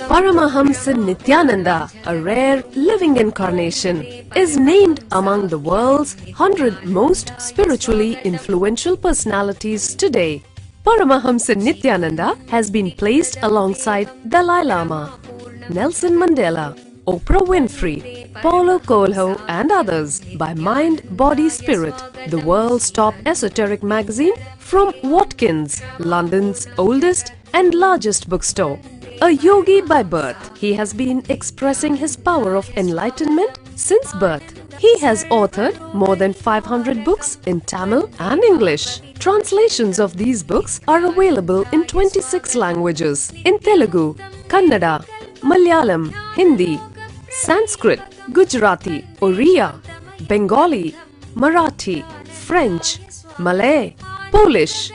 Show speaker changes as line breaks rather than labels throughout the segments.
Paramahamsa Nithyananda, a rare living incarnation, is named among the world's 100 most spiritually influential personalities today. Paramahamsa Nithyananda has been placed alongside Dalai Lama, Nelson Mandela, Oprah Winfrey, Paulo Coelho and others by Mind, Body, Spirit, the world's top esoteric magazine from Watkins, London's oldest and largest bookstore. A yogi by birth, he has been expressing his power of enlightenment since birth. He has authored more than 500 books in Tamil and English. Translations of these books are available in 26 languages in Telugu, Kannada, Malayalam, Hindi, Sanskrit, Gujarati, Oriya, Bengali, Marathi, French, Malay, Polish,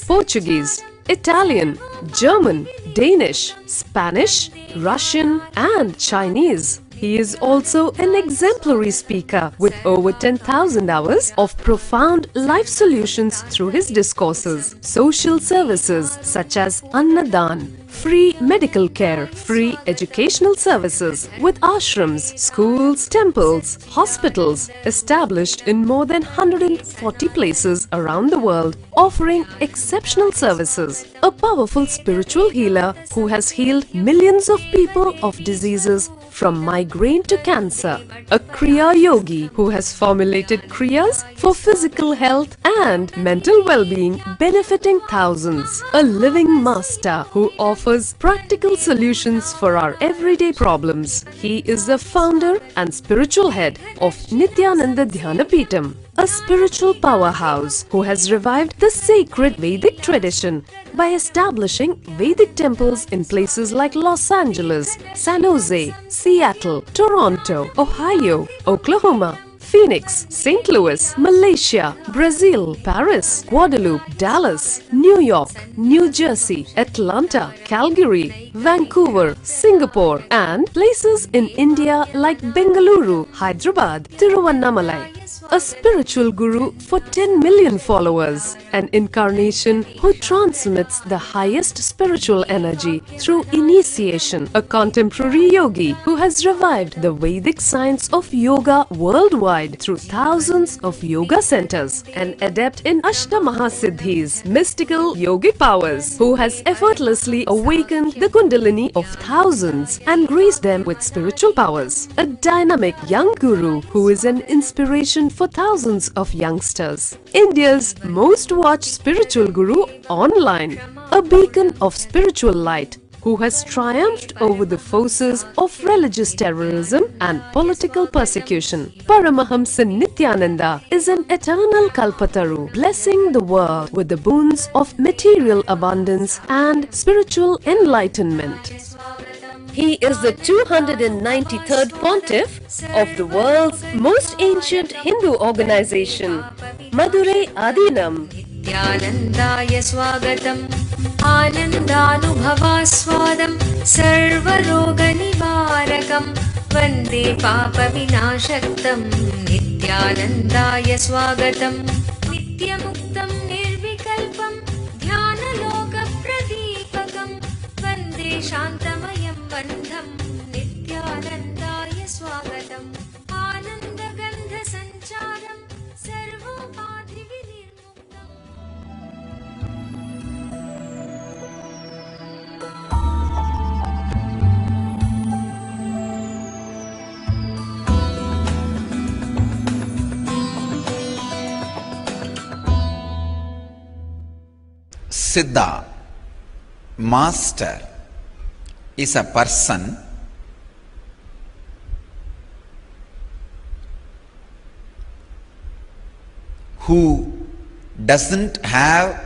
Portuguese, Italian, German, Danish, Spanish, Russian and Chinese. He is also an exemplary speaker with over 10,000 hours of profound life solutions through his discourses. Social services such as Annadan, free medical care, free educational services with ashrams, schools, temples, hospitals established in more than 140 places around the world, offering exceptional services. A powerful spiritual healer who has healed millions of people of diseases from migraine to cancer. A Kriya Yogi who has formulated Kriyas for physical health and mental well-being, benefiting thousands. A living master who offers practical solutions for our everyday problems. He is the founder and spiritual head of Nithyananda Dhyanapitham, a spiritual powerhouse who has revived the sacred Vedic tradition by establishing Vedic temples in places like Los Angeles, San Jose, Seattle, Toronto, Ohio, Oklahoma, Phoenix, St. Louis, Malaysia, Brazil, Paris, Guadeloupe, Dallas, New York, New Jersey, Atlanta, Calgary, Vancouver, Singapore and places in India like Bengaluru, Hyderabad, Tiruvannamalai. A spiritual guru for 10 million followers, an incarnation who transmits the highest spiritual energy through initiation, a contemporary yogi who has revived the Vedic science of yoga worldwide through thousands of yoga centers, an adept in Ashtamahasiddhis, mystical yogic powers, who has effortlessly awakened the Kundalini of thousands and graced them with spiritual powers, a dynamic young guru who is an inspiration for thousands of youngsters, India's most watched spiritual guru online, a beacon of spiritual light who has triumphed over the forces of religious terrorism and political persecution. Paramahamsa Nithyananda is an eternal Kalpataru, blessing the world with the boons of material abundance and spiritual enlightenment. He is the 293rd Pontiff of the world's most ancient Hindu organization, Madurai Adinam.
Nithyanandaya swagatam, anandanubhavaswadam, sarvaroga nivarakam, vande papa vinashaktam. Nithyanandaya swagatam, nityamuktam nirvikalpam, dhyanaloka pradipakam, vande shantamayam bandham. Nithyanandaya swagatam, anandagandha sancharam, sarvopadhi vinirmuktam.
Siddha, master, is a person who doesn't have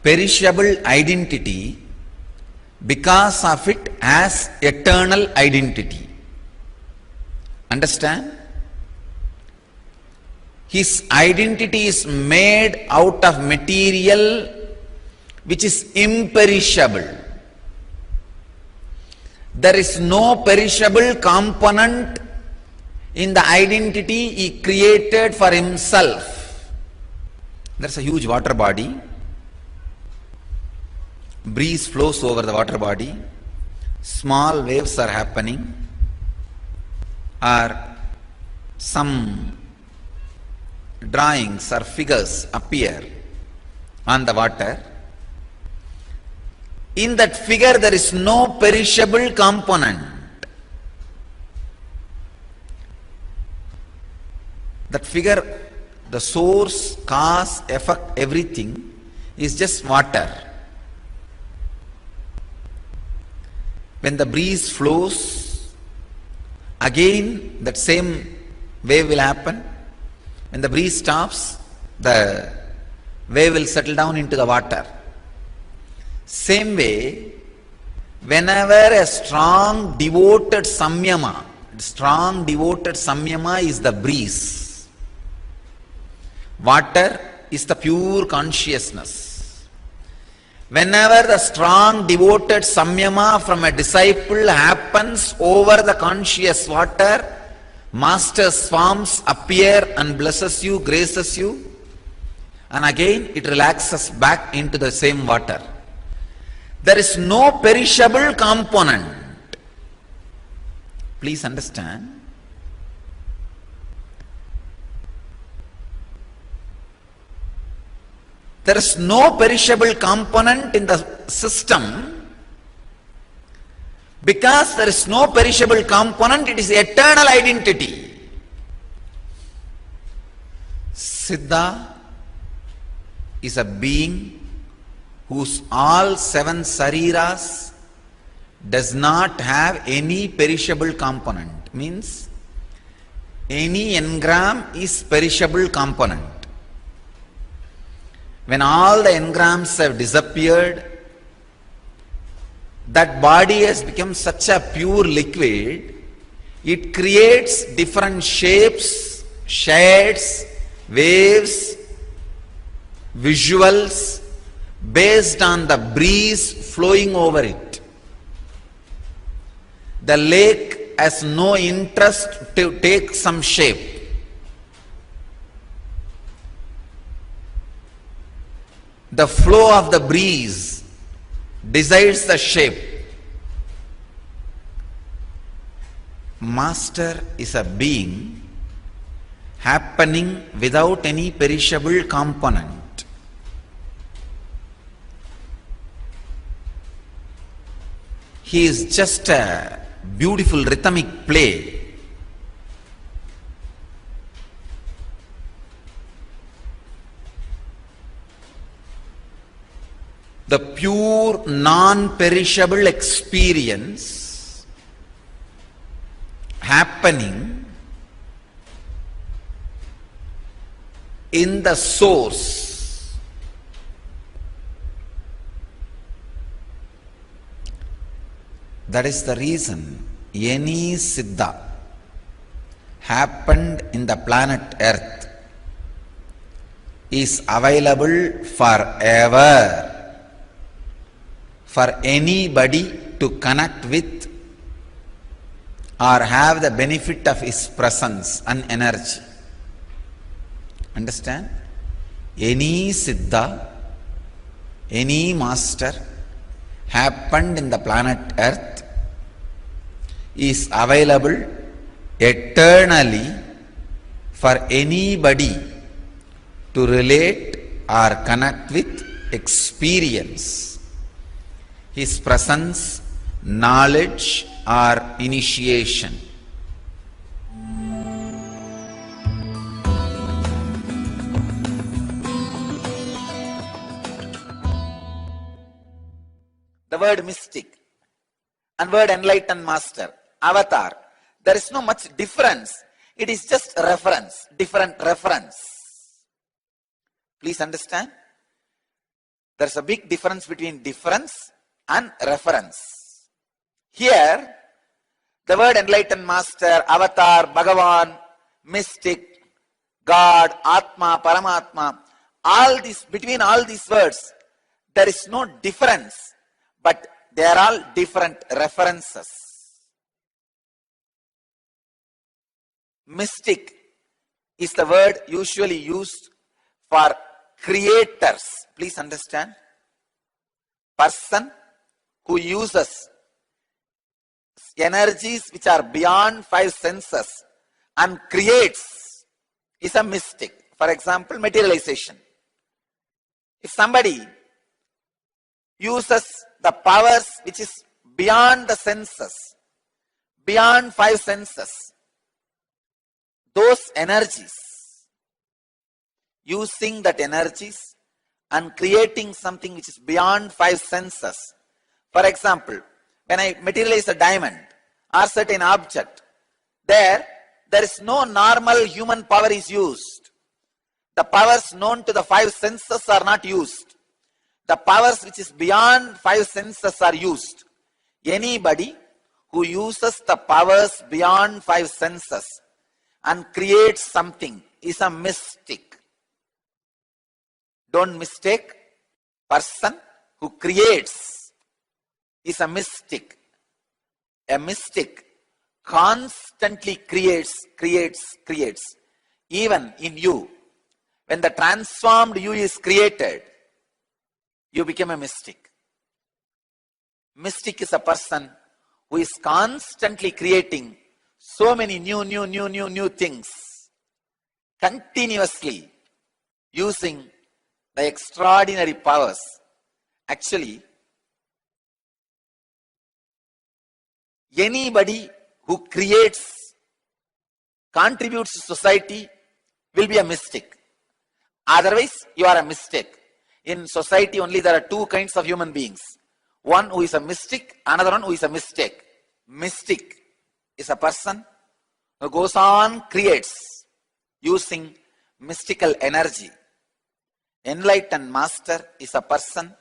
perishable identity because of it has eternal identity. Understand? His identity is made out of material which is imperishable. There is no perishable component in the identity he created for himself. There's a huge water body. breeze flows over the water body, small waves are happening, or some drawings or figures appear on the water. In that figure there is no perishable component. That figure, the source, cause, effect, everything is just water. When the breeze flows, again that same wave will happen. When the breeze stops, the wave will settle down into the water. Same way, whenever a strong devoted samyama is the breeze. Water is the pure consciousness. Whenever the strong devoted samyama from a disciple happens over the conscious water, Master's forms appear and blesses you, graces you, and again it relaxes back into the same water. There is no perishable component. Please understand. There is no perishable component in the system. Because there is no perishable component, it is eternal identity. Siddha is a being whose all 7 sariras does not have any perishable component. Means any engram is perishable component. When all the engrams have disappeared, that body has become such a pure liquid, it creates different shapes, shades, waves, visuals based on the breeze flowing over it. The lake has no interest to take some shape. The flow of the breeze decides the shape. Master is a being happening without any perishable component. He is just a beautiful rhythmic play. The pure non-perishable experience happening in the source. That is the reason any Siddha happened in the planet Earth is available forever for anybody to connect with or have the benefit of his presence and energy. Understand? Any Siddha, any master happened in the planet Earth is available eternally for anybody to relate or connect with, experience his presence, knowledge or initiation. The word mystic and word enlightened master, avatar, there is no much difference. It is just reference, different reference. Please understand. There is a big difference between difference and reference. Here, the word enlightened master, avatar, Bhagavan, mystic, God, Atma, Paramatma, all these, between all these words, there is no difference, but they are all different references. Mystic is the word usually used for creators. Please understand. person who uses energies which are beyond five senses and creates is a mystic. For example, materialization. If somebody uses the powers which is beyond the senses, beyond five senses, those energies, using that energies and creating something which is beyond five senses. For example, when I materialize a diamond or certain object, there is no normal human power is used. The powers known to the five senses are not used. The powers which is beyond five senses are used. Anybody who uses the powers beyond five senses and creates something is a mystic. Don't mistake. Person who creates is a mystic. A mystic constantly creates. Even in you, when the transformed you is created, you become a mystic. Mystic is a person who is constantly creating so many new things, continuously using the extraordinary powers. Actually, anybody who creates, contributes to society will be a mystic. Otherwise, you are a mistake. In society only there are two kinds of human beings. One who is a mystic, another one who is a mistake. Mystic is a person who goes on, creates, using mystical energy. Enlightened master is a person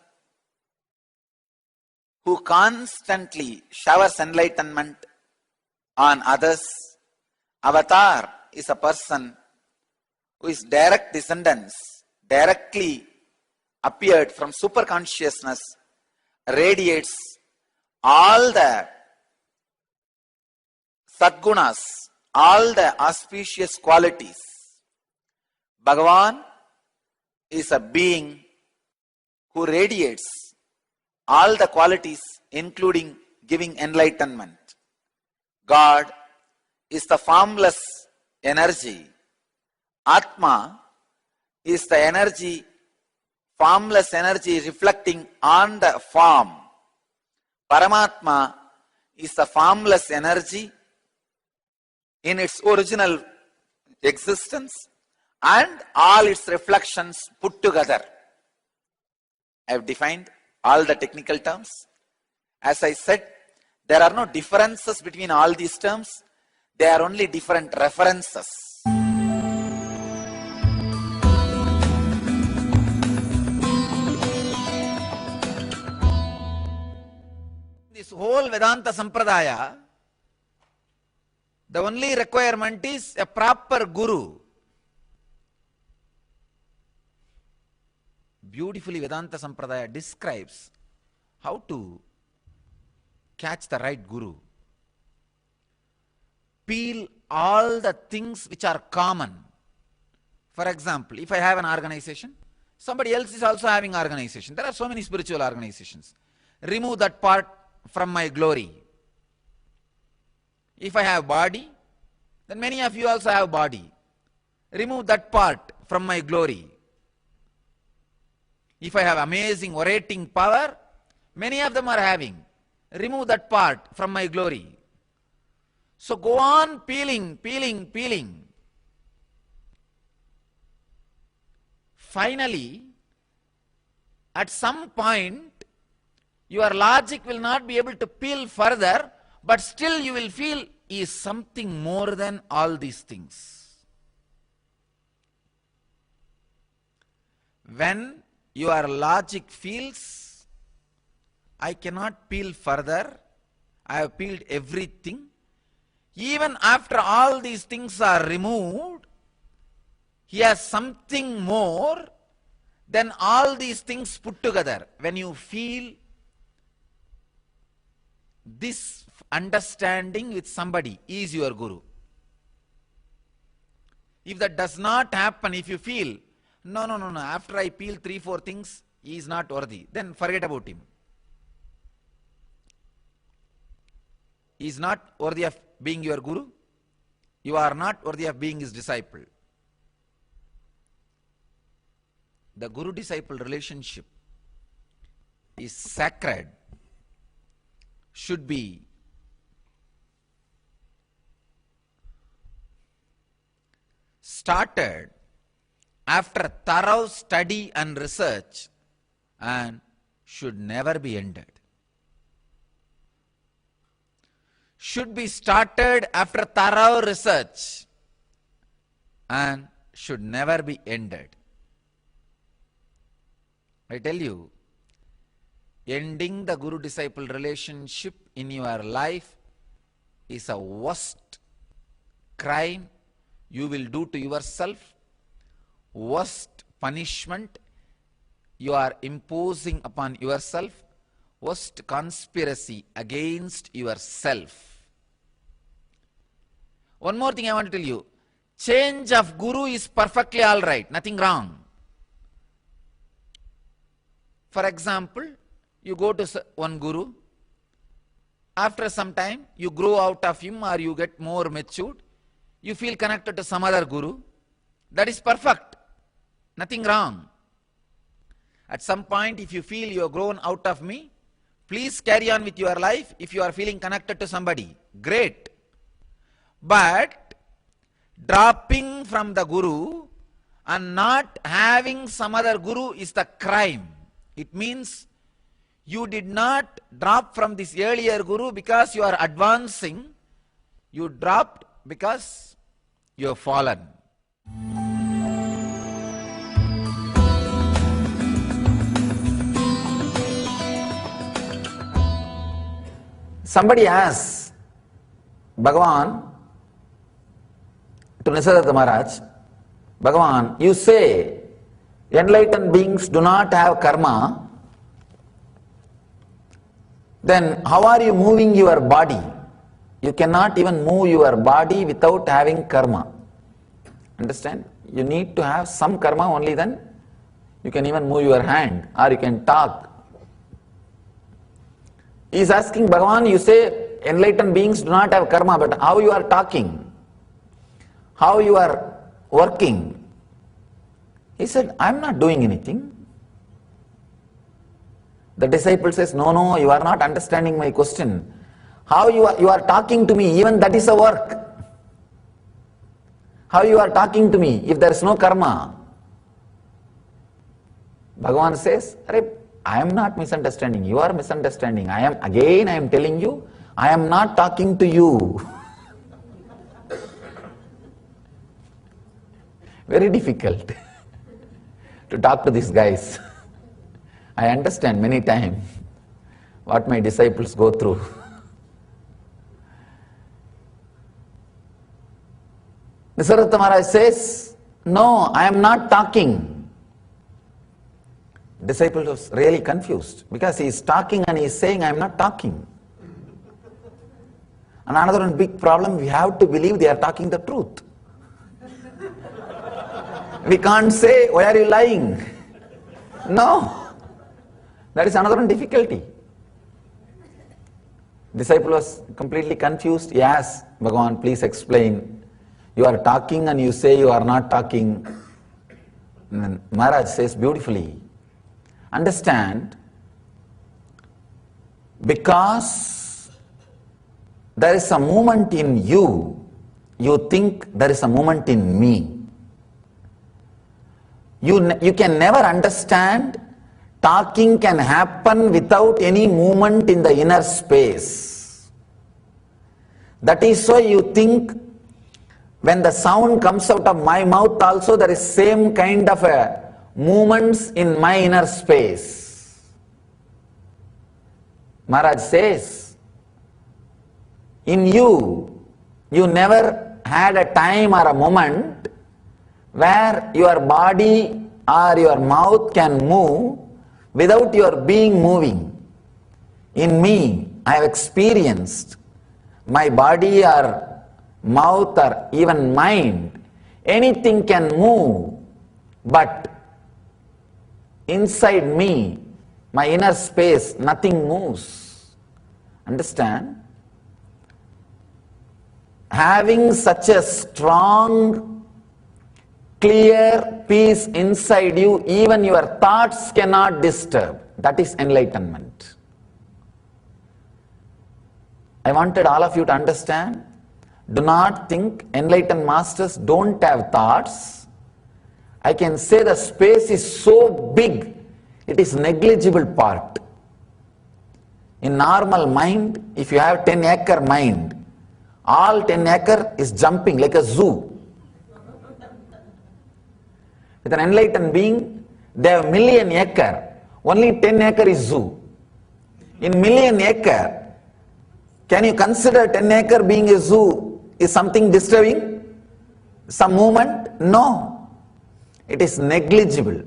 who constantly showers enlightenment on others. Avatar is a person who is direct descendants, directly appeared from superconsciousness, radiates all the sadgunas, all the auspicious qualities. Bhagavan is a being who radiates all the qualities, including giving enlightenment. God is the formless energy. Atma is the energy, formless energy reflecting on the form. Paramatma is the formless energy in its original existence and all its reflections put together. I have defined all the technical terms. As I said, there are no differences between all these terms. They are only different references. This whole Vedanta Sampradaya, the only requirement is a proper guru. Beautifully Vedanta Sampradaya describes how to catch the right guru. Peel all the things which are common. For example, if I have an organization, somebody else is also having organization. There are so many spiritual organizations. Remove that part from my glory. If I have body, then many of you also have body. Remove that part from my glory. If I have amazing orating power, many of them are having. Remove that part from my glory. So go on peeling. Finally, at some point, your logic will not be able to peel further, but still you will feel is something more than all these things. When your logic feels, I cannot peel further, I have peeled everything, even after all these things are removed, he has something more than all these things put together. When you feel this understanding with somebody is your guru. If that does not happen, if you feel, no, after I peel 3-4 things, he is not worthy, then forget about him. He is not worthy of being your guru. You are not worthy of being his disciple. The guru-disciple relationship is sacred, should be started after thorough study and research and should never be ended. Should be started after thorough research and should never be ended. I tell you, ending the guru-disciple relationship in your life is a worst crime you will do to yourself, worst punishment you are imposing upon yourself, worst conspiracy against yourself. One more thing I want to tell you, change of guru is perfectly all right, nothing wrong. For example, you go to one guru, after some time you grow out of him or you get more matured, you feel connected to some other guru, that is perfect, nothing wrong. At some point, if you feel you have grown out of me, please carry on with your life. If you are feeling connected to somebody, great. But dropping from the guru and not having some other guru is the crime. It means you did not drop from this earlier guru because you are advancing. You dropped because you have fallen. Somebody asks Bhagavan to Nithyananda Maharaj, Bhagavan, you say enlightened beings do not have karma, then how are you moving your body? You cannot even move your body without having karma. Understand? You need to have some karma, only then you can even move your hand or you can talk. He is asking Bhagavan, you say enlightened beings do not have karma, but how you are talking? How you are working? He said, I am not doing anything. The disciple says, no, you are not understanding my question. How you are talking to me, even that is a work. How you are talking to me, if there is no karma? Bhagavan says, I am not misunderstanding, you are misunderstanding. I am telling you, I am not talking to you. Very difficult to talk to these guys. I understand many times what my disciples go through. Nithyananda Maharaj says, no, I am not talking. Disciple was really confused because he is talking and he is saying, I am not talking. And another one big problem, we have to believe they are talking the truth. We can't say, why are you lying? No. That is another one difficulty. Disciple was completely confused. He asked, Bhagavan, please explain. You are talking and you say you are not talking. And then Maharaj says beautifully, understand, because there is a movement in you, you think there is a movement in me. You can never understand talking can happen without any movement in the inner space. That is why you think when the sound comes out of my mouth also there is same kind of a movements in my inner space. Maharaj says, in you never had a time or a moment where your body or your mouth can move without your being moving. In me, I have experienced my body or mouth or even mind, anything can move, but inside me, my inner space, nothing moves. Understand? having such a strong, clear peace inside you, even your thoughts cannot disturb. That is enlightenment. I wanted all of you to understand, do not think enlightened masters don't have thoughts. I can say the space is so big, it is negligible part. In normal mind, if you have 10-acre mind, all 10-acre is jumping like a zoo. With an enlightened being, they have 1,000,000 acre, only 10-acre is zoo. In 1,000,000 acre, can you consider 10-acre being a zoo is something disturbing? Some movement? No. It is negligible.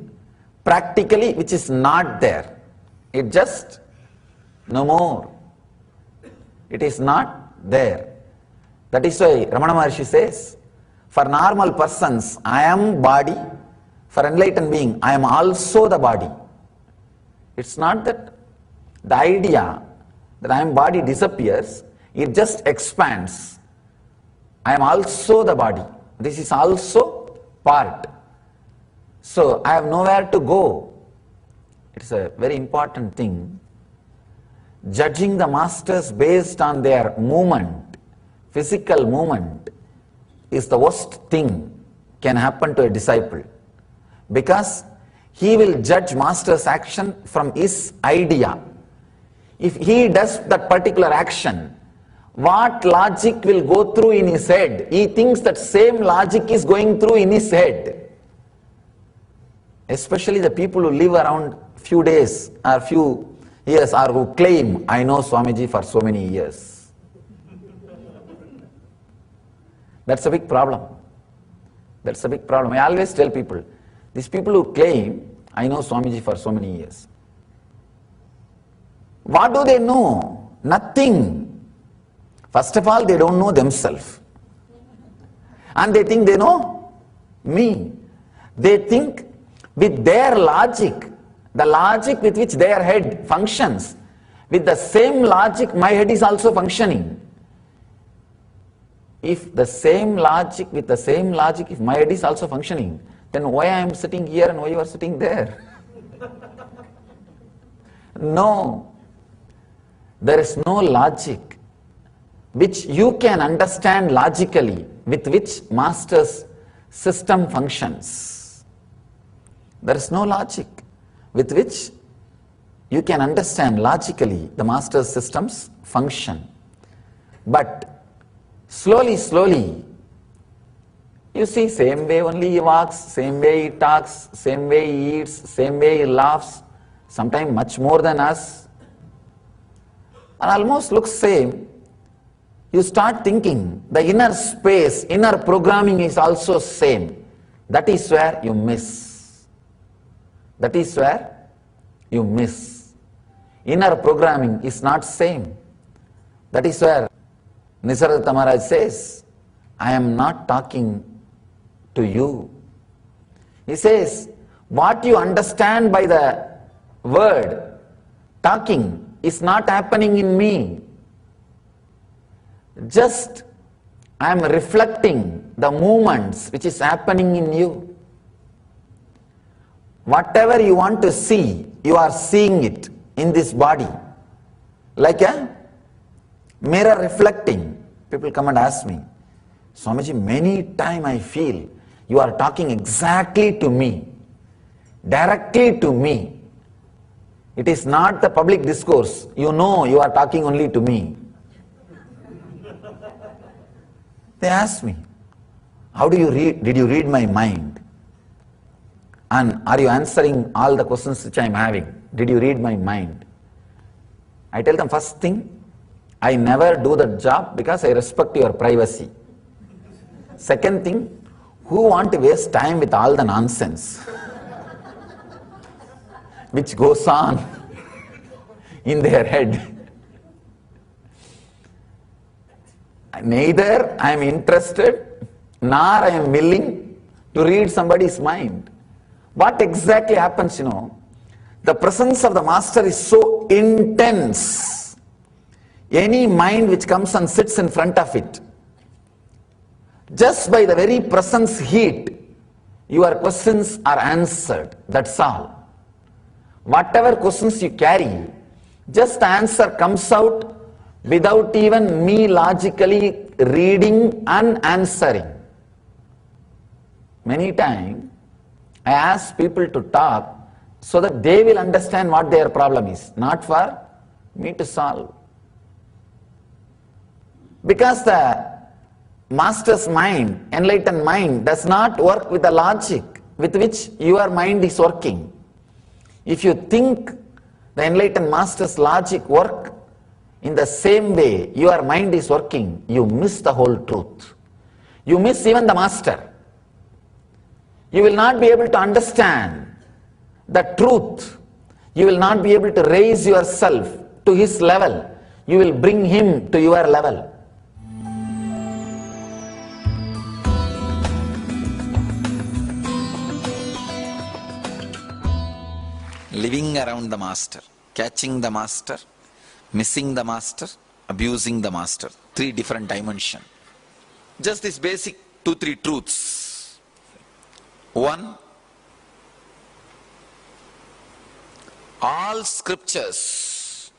Practically, which is not there. It just no more. It is not there. That is why Ramana Maharshi says, for normal persons, I am body. For enlightened being, I am also the body. It's not that the idea that I am body disappears, it just expands. I am also the body. This is also part. So I have nowhere to go. It's a very important thing. Judging the masters based on their movement, physical movement, is the worst thing can happen to a disciple. Because he will judge master's action from his idea. If he does that particular action, what logic will go through in his head? He thinks that same logic is going through in his head. Especially the people who live around few days or few years, or who claim, I know Swamiji for so many years. That's a big problem. That's a big problem. I always tell people, these people who claim, I know Swamiji for so many years. What do they know? Nothing. First of all, they don't know themselves. And they think they know me. They think with their logic, the logic with which their head functions, with the same logic my head is also functioning. If the same logic, with the same logic, if my head is also functioning, then why I am sitting here and why you are sitting there? No. There is no logic which you can understand logically with which master's system functions. There is no logic with which you can understand logically the master's systems function. But slowly, slowly, you see, same way only he walks, same way he talks, same way he eats, same way he laughs, sometimes much more than us, and almost looks same. You start thinking the inner space, inner programming is also same. That is where you miss. That is where you miss. Inner programming is not same. That is where Nisargadatta Maharaj says, I am not talking to you. He says, what you understand by the word talking is not happening in me. Just I am reflecting the movements which is happening in you. Whatever you want to see, you are seeing it in this body. Like a mirror reflecting. People come and ask me, Swamiji, many times I feel you are talking exactly to me, directly to me. It is not the public discourse. You know you are talking only to me. They ask me, how do you read? Did you read my mind? And are you answering all the questions which I am having? Did you read my mind? I tell them, first thing, I never do that job because I respect your privacy. Second thing, who want to waste time with all the nonsense which goes on in their head? Neither I am interested nor I am willing to read somebody's mind. What exactly happens, the presence of the master is so intense. Any mind which comes and sits in front of it, Just by the very presence heat, your questions are answered. That's all. Whatever questions you carry, just the answer comes out without even me logically reading and answering. Many times, I ask people to talk so that they will understand what their problem is, not for me to solve. Because the master's mind, enlightened mind, does not work with the logic with which your mind is working. If you think the enlightened master's logic work in the same way your mind is working, you miss the whole truth. You miss even the master. You will not be able to understand the truth. You will not be able to raise yourself to his level. You will bring him to your level. Living around the master, catching the master, missing the master, abusing the master. 3 different dimensions. Just this basic 2-3 truths. 1, all scriptures,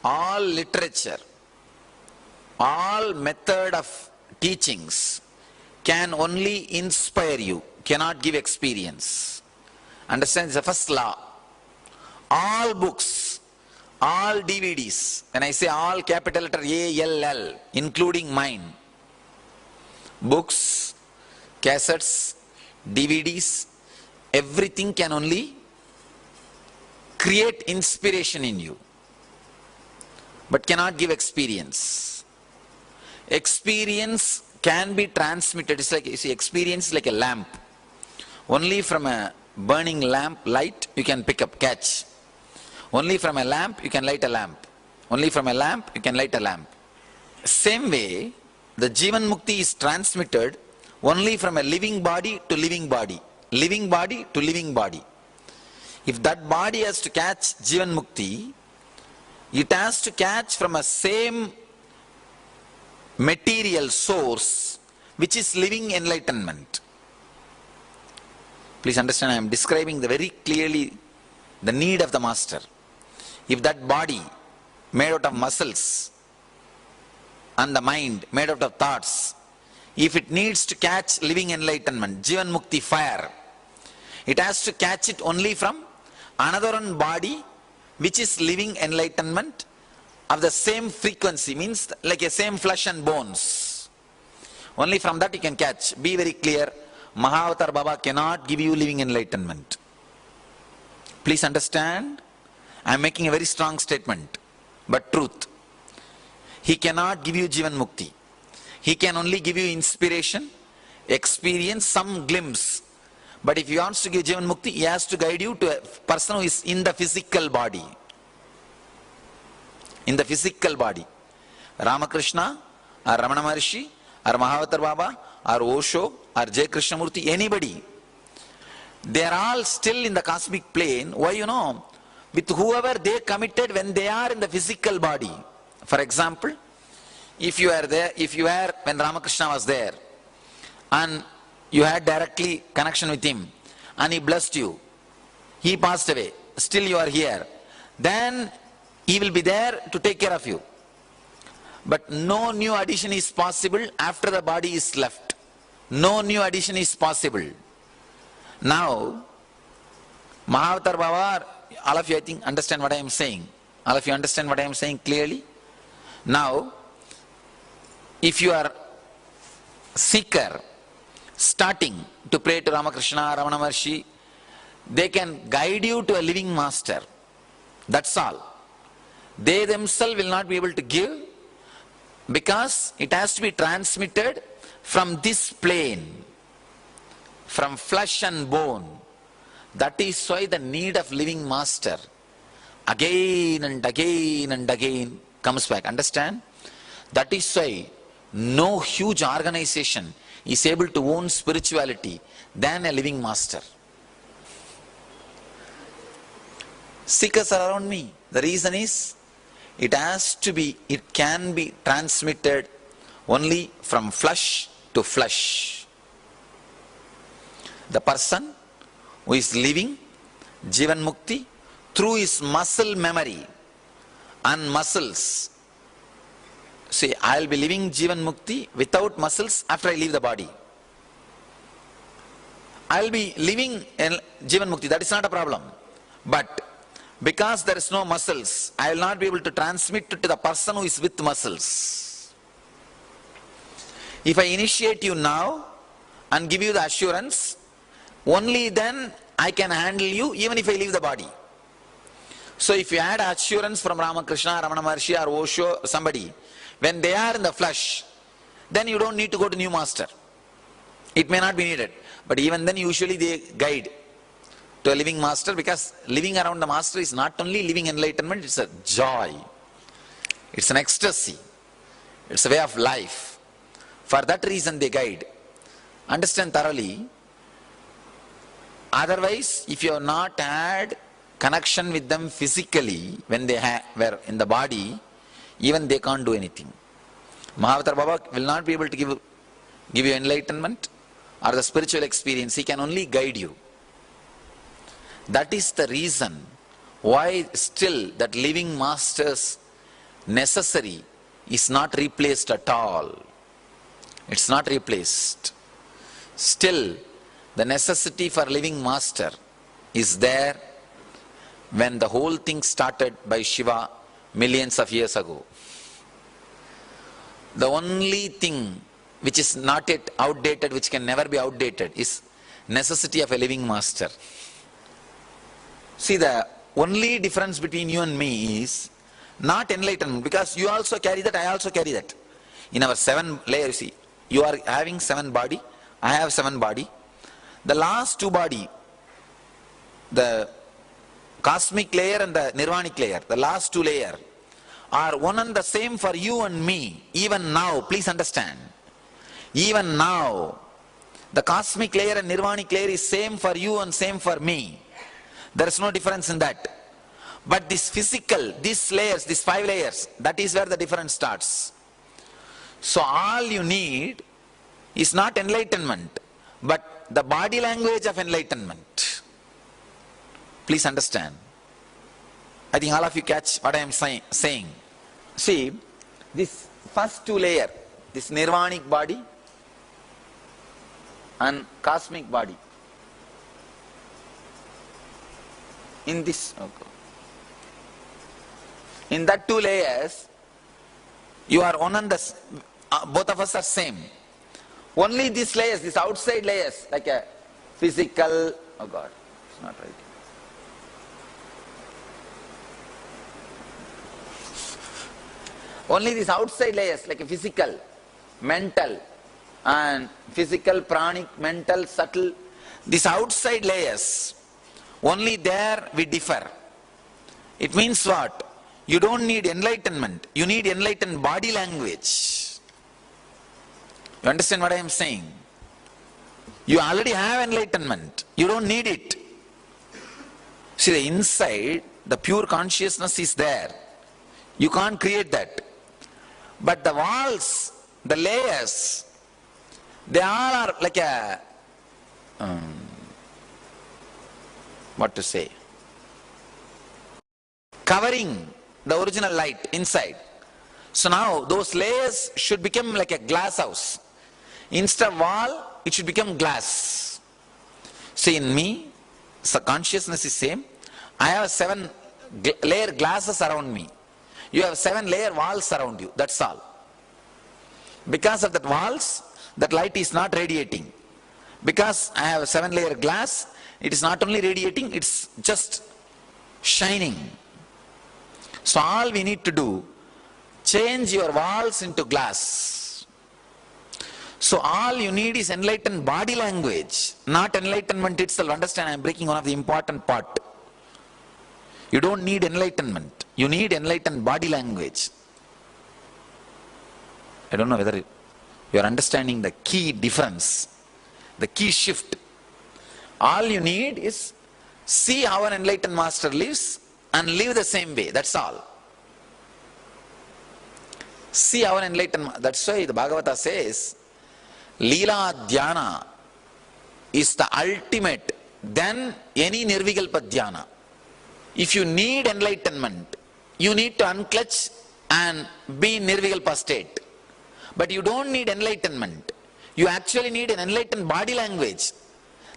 all literature, all method of teachings can only inspire you, cannot give experience. Understand? It's the first law. All books, all DVDs, when I say all, capital letter ALL, including mine, books, cassettes, DVDs, everything can only create inspiration in you, but cannot give experience. Experience can be transmitted. It's like, you see, experience is like a lamp. Only from a burning lamp light you can pick up, catch. Only from a lamp you can light a lamp. Only from a lamp you can light a lamp. Same way, the Jivan Mukti is transmitted only from a living body to living body. Living body to living body. If that body has to catch Jivan Mukti, it has to catch from a same material source which is living enlightenment. Please understand, I am describing very clearly the need of the master. If that body made out of muscles and the mind made out of thoughts, if it needs to catch living enlightenment, Jivan Mukti fire, it has to catch it only from another one body which is living enlightenment of the same frequency, means like a same flesh and bones. Only from that you can catch. Be very clear, Mahavatar Baba cannot give you living enlightenment. Please understand, I am making a very strong statement, but truth. He cannot give you Jivan Mukti. He can only give you inspiration, experience, some glimpse. But if he wants to give Jivan Mukti, he has to guide you to a person who is in the physical body. In the physical body. Ramakrishna, or Ramana Maharshi, or Mahavatar Baba, or Osho, or J. Krishnamurti, anybody. They are all still in the cosmic plane. Why? You know, with whoever they committed when they are in the physical body. For example, if you are there, if you were when Ramakrishna was there, and you had directly connection with him, and he blessed you, he passed away, still you are here, then he will be there to take care of you. But no new addition is possible after the body is left. No new addition is possible. Now, Mahavatar Baba, all of you I think understand what I am saying. All of you understand what I am saying clearly? Now, if you are seeker, starting to pray to Ramakrishna, Ramana Maharshi, they can guide you to a living master. That's all. They themselves will not be able to give, because it has to be transmitted from this plane, from flesh and bone. That is why the need of living master again and again and again comes back. Understand? That is why no huge organization is able to own spirituality than a living master. Seekers are around me. The reason is, it can be transmitted only from flesh to flesh. The person who is living Jivan Mukti through his muscle memory and muscles. See, I will be living Jivan Mukti without muscles after I leave the body. I will be living in Jivan Mukti, that is not a problem. But because there is no muscles, I will not be able to transmit it to the person who is with muscles. If I initiate you now and give you the assurance, only then I can handle you even if I leave the body. So if you had assurance from Ramakrishna, Ramana Maharshi or Osho, somebody, when they are in the flesh, then you don't need to go to new master. It may not be needed. But even then usually they guide to a living master, because living around the master is not only living enlightenment, it's a joy. It's an ecstasy. It's a way of life. For that reason they guide. Understand thoroughly. Otherwise, if you have not had connection with them physically, when they were in the body, even they can't do anything. Mahavatar Baba will not be able to give you enlightenment or the spiritual experience. He can only guide you. That is the reason why still that living master's necessary is not replaced at all. It's not replaced. Still, the necessity for living master is there when the whole thing started by Shiva millions of years ago. The only thing which is not yet outdated, which can never be outdated, is necessity of a living master. See, the only difference between you and me is not enlightenment, because you also carry that, I also carry that. In our 7 layers, see, you are having 7 body, I have 7 body. The last 2 body, the cosmic layer and the nirvanic layer, the last 2 layers are one and the same for you and me, even now. Please understand. Even now, the cosmic layer and nirvanic layer is same for you and same for me. There is no difference in that. But this physical, these layers, these 5 layers, that is where the difference starts. So all you need is not enlightenment, but the body language of enlightenment. Please understand. I think all of you catch what I am saying. See, this first 2 layers, this nirvanic body and cosmic body. In this, in that 2 layers, you are one and the, both of us are same. Only these layers, these outside layers, like a physical, oh God, it's not right. Only these outside layers, like a physical, mental, and physical, pranic, mental, subtle, these outside layers, only there we differ. It means what? You don't need enlightenment. You need enlightened body language. You understand what I am saying? You already have enlightenment. You don't need it. See, the inside, the pure consciousness is there. You can't create that. But the walls, the layers, they all are like a, what to say, covering the original light inside. So now those layers should become like a glass house. Instead of wall, it should become glass. See, in me, so consciousness is same. I have 7 layer glasses around me. You have 7 layer walls around you. That's all. Because of that walls, that light is not radiating. Because I have a 7 layer glass, it is not only radiating, it's just shining. So all we need to do, change your walls into glass. So all you need is enlightened body language, not enlightenment itself. Understand, I am breaking one of the important part. You don't need enlightenment. You need enlightened body language. I don't know whether you are understanding the key difference, the key shift. All you need is see how an enlightened master lives and live the same way. That's all. See how an enlightened, that's why the Bhagavata says, Leela Dhyana is the ultimate than any Nirvikalpa Dhyana. If you need enlightenment, you need to unclutch and be in Nirvikalpa state. But you don't need enlightenment. You actually need an enlightened body language.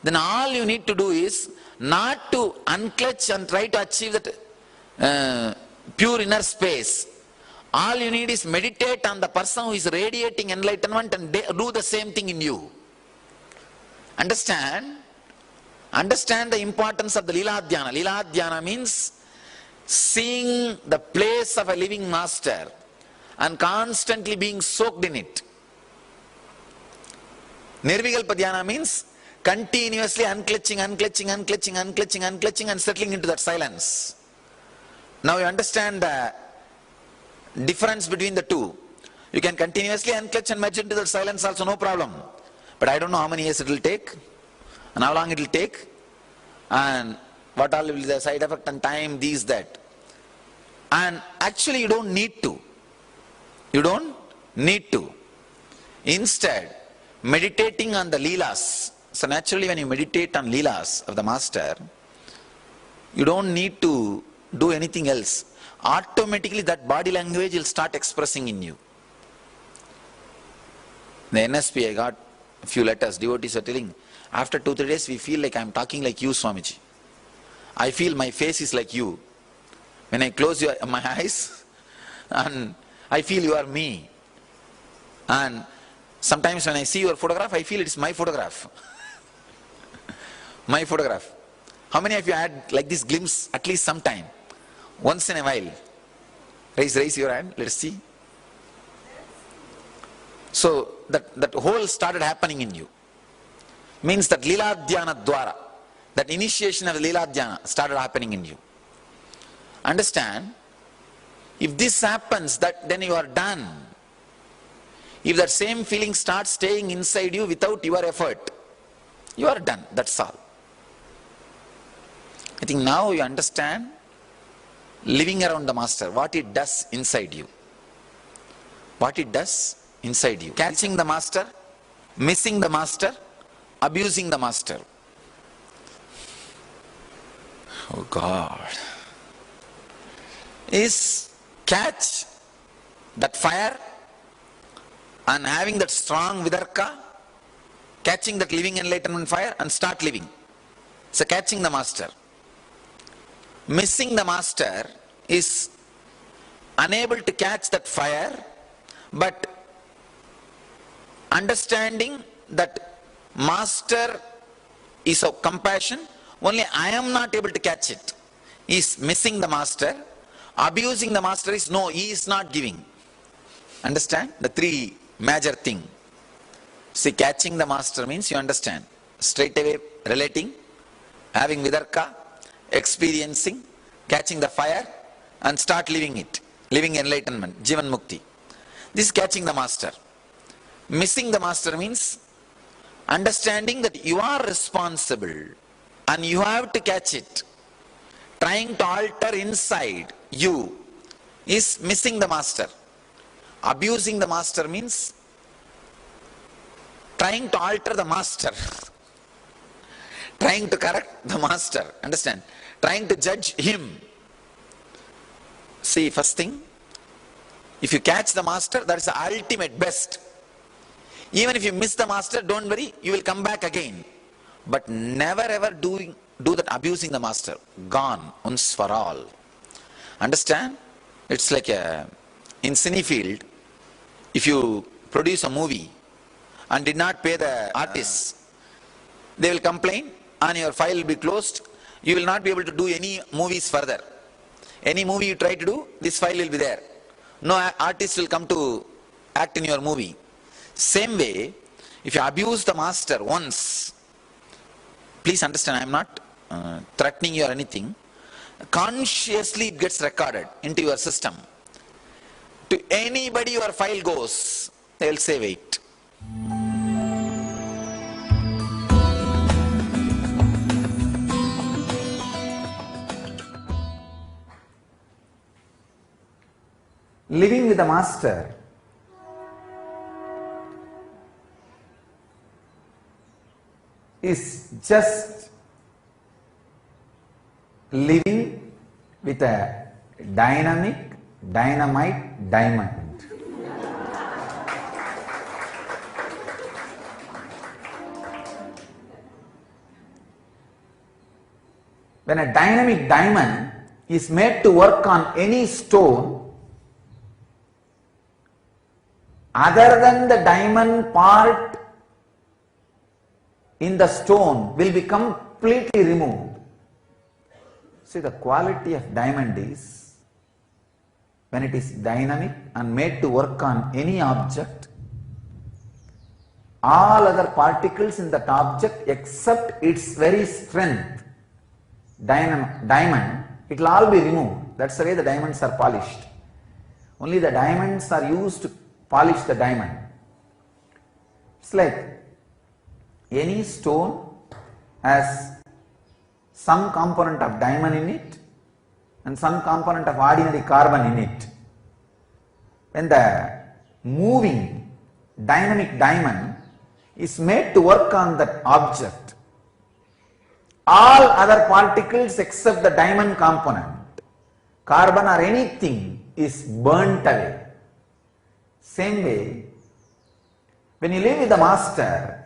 Then all you need to do is not to unclutch and try to achieve that pure inner space. All you need is meditate on the person who is radiating enlightenment and do the same thing in you. Understand? Understand the importance of the Leela Dhyana. Leela Dhyana means seeing the place of a living master and constantly being soaked in it. Nirvikalpa Dhyana means continuously unclutching and settling into that silence. Now you understand the difference between the two. You can continuously unclutch and merge into that silence also, no problem. But I don't know how many years it will take and how long it will take and what all will be the side effect and time, these, that. And actually you don't need to. You don't need to. Instead, meditating on the Leelas. So naturally when you meditate on Leelas of the Master, you don't need to do anything else. Automatically that body language will start expressing in you. The NSP, I got a few letters, devotees are telling, after 2-3 days we feel like I am talking like you, Swamiji. I feel my face is like you. When I close my eyes, and I feel you are me. And sometimes when I see your photograph, I feel it is my photograph. My photograph. How many of you had like this glimpse at least sometime? Once in a while. Raise your hand, let's see. So that whole started happening in you. Means that Leela Dhyana Dwara, that initiation of Leela Dhyana started happening in you. Understand? If this happens, then you are done. If that same feeling starts staying inside you without your effort, you are done. That's all. I think now you understand living around the Master, what it does inside you. What it does inside you. Catching the Master, missing the Master, abusing the Master. Oh God. Is catch that fire and having that strong vidarka, catching that living enlightenment fire and start living. So catching the Master. Missing the Master is unable to catch that fire, but understanding that Master is of compassion, only I am not able to catch it. He is missing the Master. Abusing the Master is no, he is not giving. Understand? The three major things. See, catching the Master means you understand. Straight away relating, having vidarka, experiencing, catching the fire and start living it. Living enlightenment, Jivan Mukti. This is catching the Master. Missing the Master means understanding that you are responsible and you have to catch it. Trying to alter inside you is missing the Master. Abusing the Master means trying to alter the Master. Trying to correct the Master. Understand? Trying to judge him. See, first thing, if you catch the Master, that is the ultimate best. Even if you miss the Master, don't worry, you will come back again. But never ever do that abusing the Master. Gone, once for all. Understand? It's like in Cinefield, if you produce a movie and did not pay the artists, they will complain and your file will be closed. You will not be able to do any movies further. Any movie you try to do, this file will be there. No artist will come to act in your movie. Same way, if you abuse the Master once, please understand, I am not threatening you or anything. Consciously it gets recorded into your system. To anybody your file goes, they will say wait. Living with the Master is just living with a dynamite diamond. When a dynamic diamond is made to work on any stone, other than the diamond part in the stone will be completely removed. See, the quality of diamond is, when it is dynamic and made to work on any object, all other particles in that object except its very strength, diamond, it will all be removed. That's the way the diamonds are polished. Only the diamonds are used to polish the diamond. It's like any stone has some component of diamond in it and some component of ordinary carbon in it. When the moving dynamic diamond is made to work on that object, all other particles except the diamond component, carbon or anything, is burnt away. Same way, when you live with the master,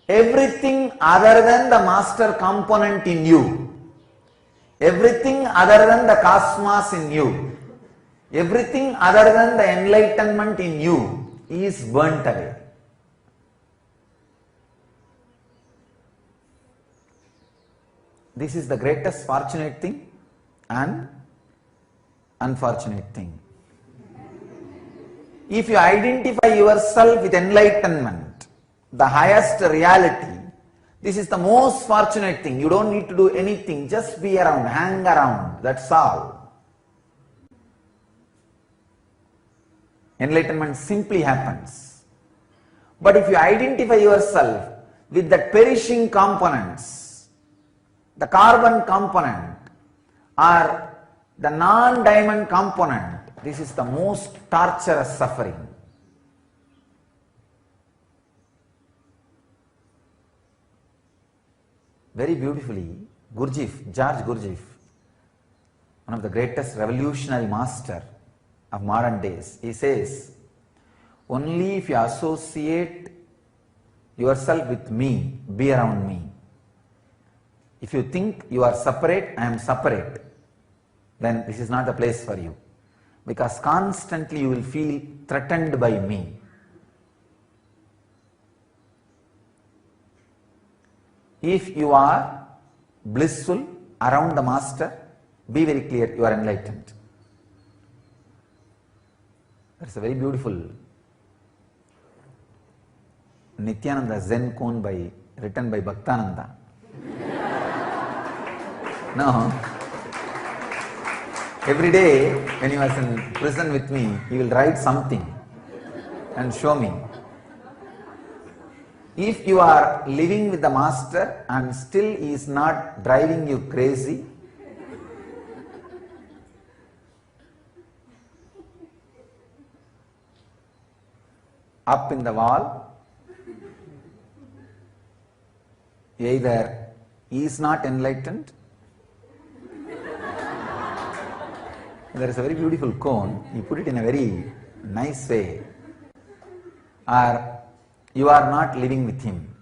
everything other than the master component in you, everything other than the cosmos in you, everything other than the enlightenment in you is burnt away. This is the greatest fortunate thing and unfortunate thing. If you identify yourself with enlightenment, the highest reality, this is the most fortunate thing. You don't need to do anything, just be around, hang around, that's all. Enlightenment simply happens. But if you identify yourself with the perishing components, the carbon component or the non-diamond component, this is the most torturous suffering. Very beautifully, George Gurdjieff, one of the greatest revolutionary master of modern days, he says, only if you associate yourself with me, be around me. If you think you are separate, I am separate, then this is not the place for you. Because constantly you will feel threatened by me. If you are blissful around the master, be very clear, you are enlightened. That's a very beautiful Nithyananda Zen koan written by Bhaktananda. No. Every day when he was in prison with me, he will write something and show me. If you are living with the master and still he is not driving you crazy, up in the wall, either he is not enlightened. There is a very beautiful koan, he put it in a very nice way, or you are not living with him.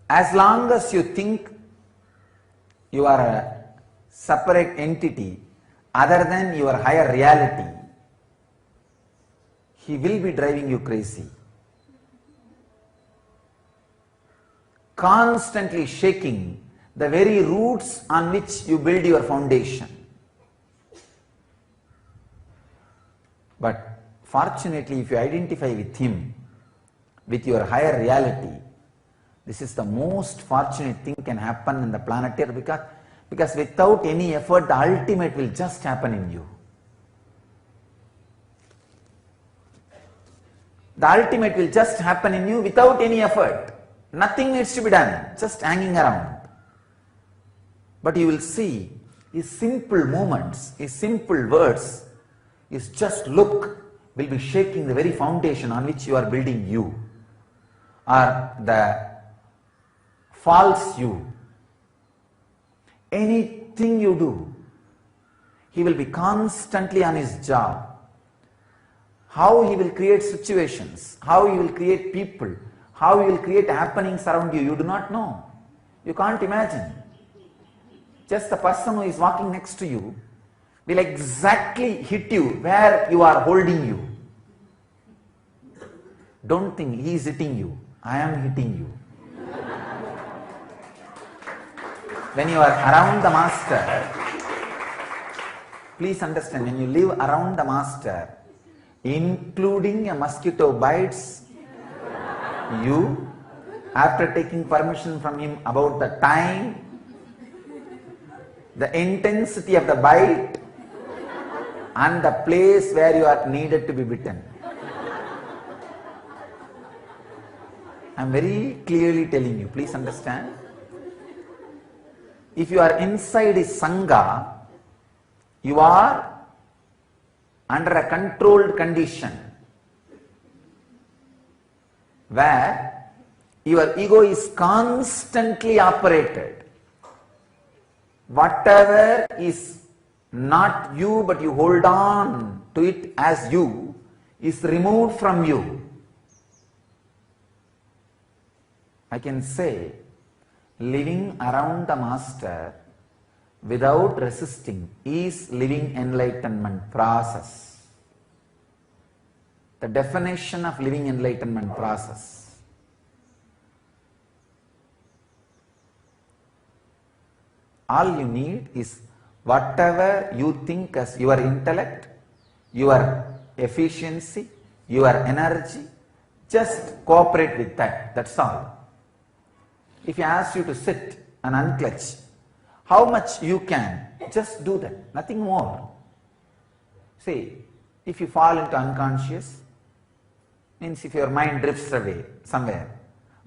As long as you think you are a separate entity other than your higher reality, he will be driving you crazy. Constantly shaking the very roots on which you build your foundation. But fortunately, if you identify with him, with your higher reality, this is the most fortunate thing can happen in the planet Earth, because without any effort, the ultimate will just happen in you. The ultimate will just happen in you without any effort. Nothing needs to be done, just hanging around. But you will see His simple movements, his simple words, his just look will be shaking the very foundation on which you are building you, or the false you. Anything you do, he will be constantly on his job. How he will create situations, how he will create people, how he will create happenings around you, you do not know. You can't imagine. Just the person who is walking next to you will exactly hit you where you are holding you. Don't think he is hitting you. I am hitting you. When you are around the master, please understand, when you live around the master, including a mosquito bites you, after taking permission from him about the time, the intensity of the bite, and the place where you are needed to be bitten. I am very clearly telling you, please understand. If you are inside his Sangha, you are under a controlled condition where your ego is constantly operated. Whatever is not you but you hold on to it as you is removed from you. I can say, living around the master without resisting is living enlightenment process. The definition of living enlightenment process. All you need is whatever you think as your intellect, your efficiency, your energy, just cooperate with that, that's all. If he asks you to sit and unclench, how much you can, just do that, nothing more. See, if you fall into unconscious, means if your mind drifts away somewhere,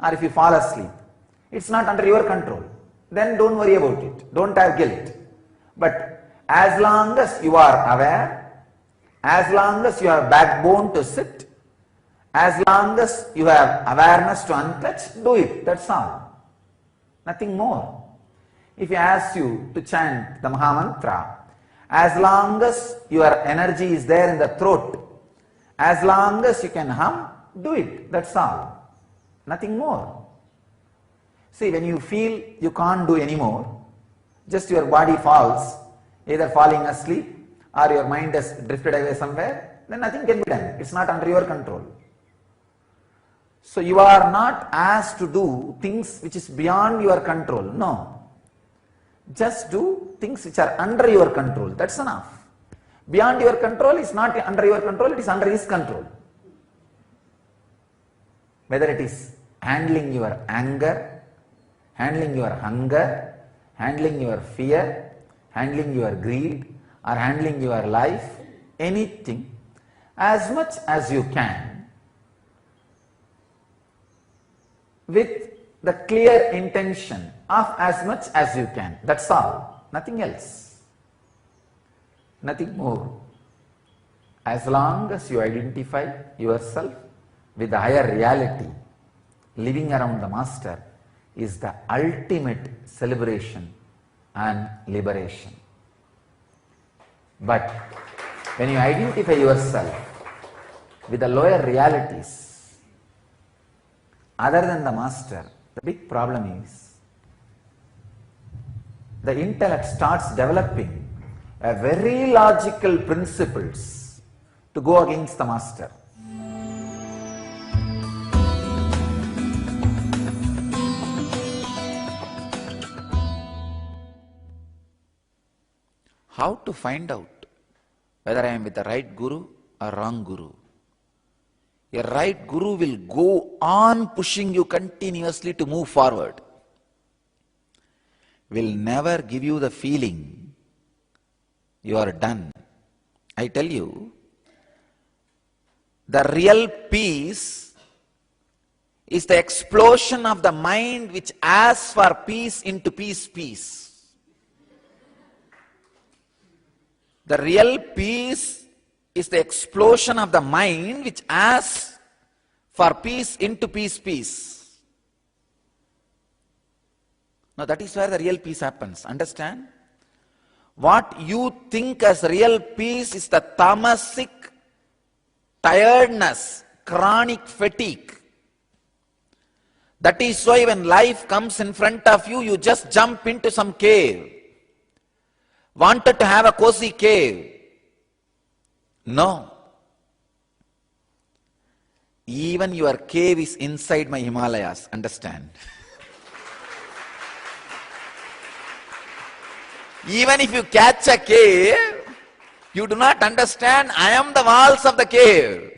or if you fall asleep, it's not under your control, then don't worry about it, don't have guilt. But as long as you are aware, as long as you have backbone to sit, as long as you have awareness to unclench, do it, that's all. Nothing more. If he asks you to chant the Mahamantra, as long as your energy is there in the throat, as long as you can hum, do it, that's all. Nothing more. See, when you feel you can't do anymore, just your body falls, either falling asleep or your mind has drifted away somewhere, then nothing can be done. It's not under your control. So you are not asked to do things which is beyond your control. No. Just do things which are under your control. That's enough. Beyond your control is not under your control, it is under his control. Whether it is handling your anger, handling your hunger, handling your fear, handling your greed, or handling your life, anything, as much as you can, with the clear intention of as much as you can. That's all. Nothing else. Nothing more. As long as you identify yourself with the higher reality, living around the master is the ultimate celebration and liberation. But when you identify yourself with the lower realities, other than the master, the big problem is the intellect starts developing a very logical principles to go against the master. How to find out whether I am with the right guru or wrong guru? A right guru will go on pushing you continuously to move forward. Will never give you the feeling you are done. I tell you, the real peace is the explosion of the mind which asks for peace into peace, peace. The real peace is the explosion of the mind which asks for peace into peace. Now that is where the real peace happens. Understand? What you think as real peace is the tamasic tiredness, chronic fatigue. That is why when life comes in front of you, you just jump into some cave. Wanted to have a cozy cave. No. Even your cave is inside my Himalayas. Understand? Even if you catch a cave, you do not understand, I am the walls of the cave.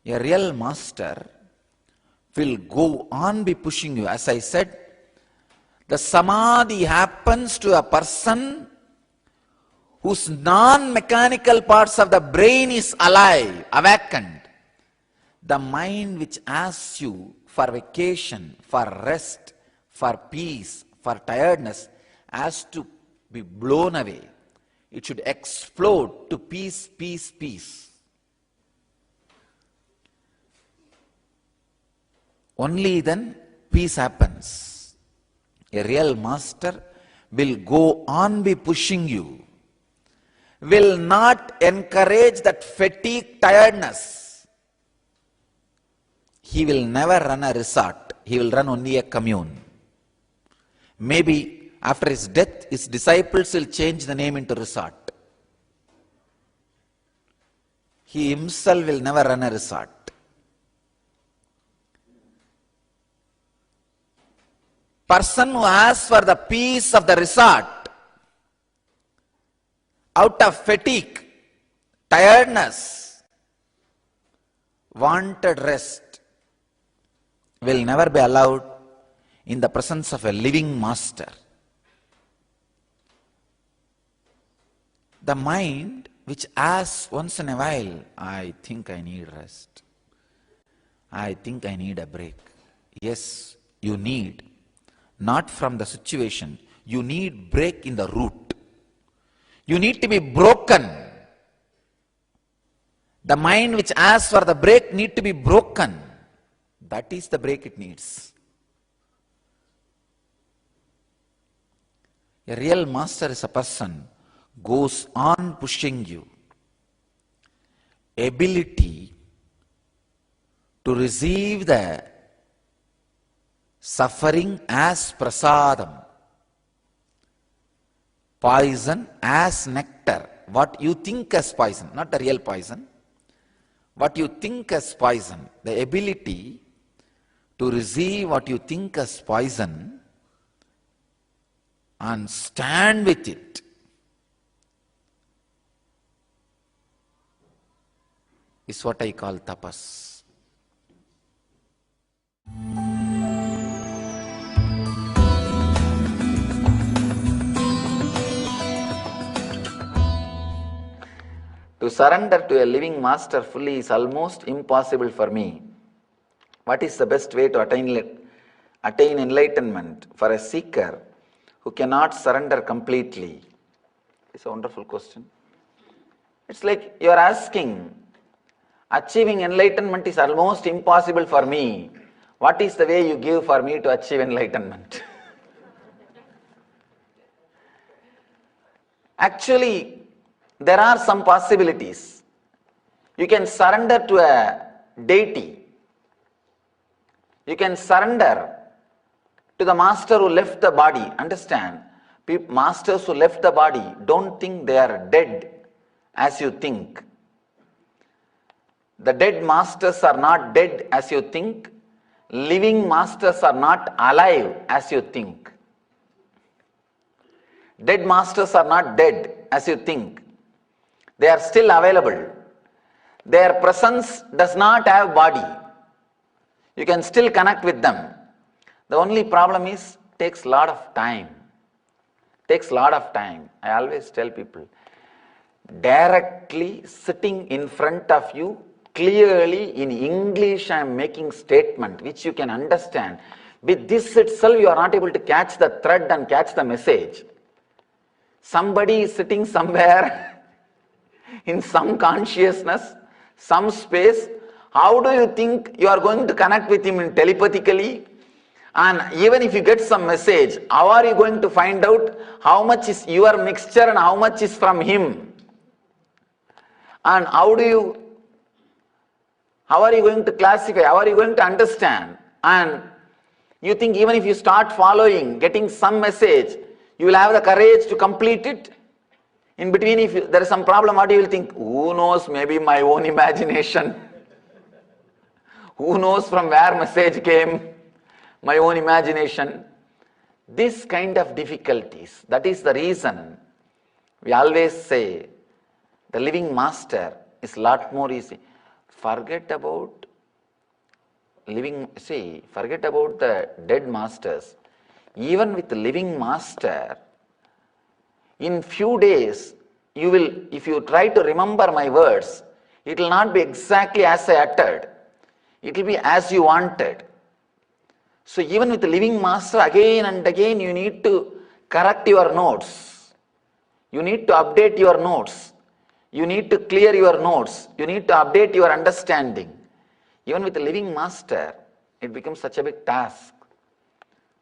A real master will go on be pushing you. As I said, the samadhi happens to a person whose non-mechanical parts of the brain is alive, awakened. The mind which asks you for vacation, for rest, for peace, for tiredness, has to be blown away. It should explode to peace, peace, peace. Only then peace happens. A real master will go on be pushing you, will not encourage that fatigue, tiredness. He will never run a resort. He will run only a commune. Maybe after his death, his disciples will change the name into resort. He himself will never run a resort. Person who asks for the peace of the resort out of fatigue, tiredness, wanted rest, will never be allowed in the presence of a living master. The mind which asks once in a while, I think I need rest. I think I need a break. Yes, you need. Not from the situation. You need break in the root. You need to be broken. The mind which asks for the break need to be broken. That is the break it needs. A real master is a person goes on pushing you. Ability to receive the suffering as prasadam, poison as nectar. What you think as poison, not the real poison. What you think as poison, the ability to receive what you think as poison and stand with it. Is what I call tapas. To surrender to a living master fully is almost impossible for me. What is the best way to attain enlightenment for a seeker who cannot surrender completely? It's a wonderful question. It's like you are asking, achieving enlightenment is almost impossible for me. What is the way you give for me to achieve enlightenment? Actually, there are some possibilities. You can surrender to a deity. You can surrender to the master who left the body. Understand, masters who left the body don't think they are dead as you think. The dead masters are not dead as you think. Living masters are not alive as you think. Dead masters are not dead as you think. They are still available. Their presence does not have body. You can still connect with them. The only problem is, takes a lot of time. Takes a lot of time. I always tell people, directly sitting in front of you, clearly in English I am making statement which you can understand. With this itself you are not able to catch the thread and catch the message. Somebody is sitting somewhere in some consciousness, some space. How do you think you are going to connect with him telepathically? And even if you get some message, how are you going to find out how much is your mixture and how much is from him? And how are you going to classify? How are you going to understand? And you think even if you start following, getting some message, you will have the courage to complete it? In between, if there is some problem, what you will think? Who knows, maybe my own imagination. Who knows from where message came? My own imagination. This kind of difficulties, that is the reason we always say the living master is a lot more easy. Forget about the dead masters. Even with the living master, in few days, you will, if you try to remember my words, it will not be exactly as I uttered. It will be as you wanted. So even with the living master, again and again, you need to correct your notes. You need to update your notes. You need to clear your notes. You need to update your understanding. Even with the living master, it becomes such a big task.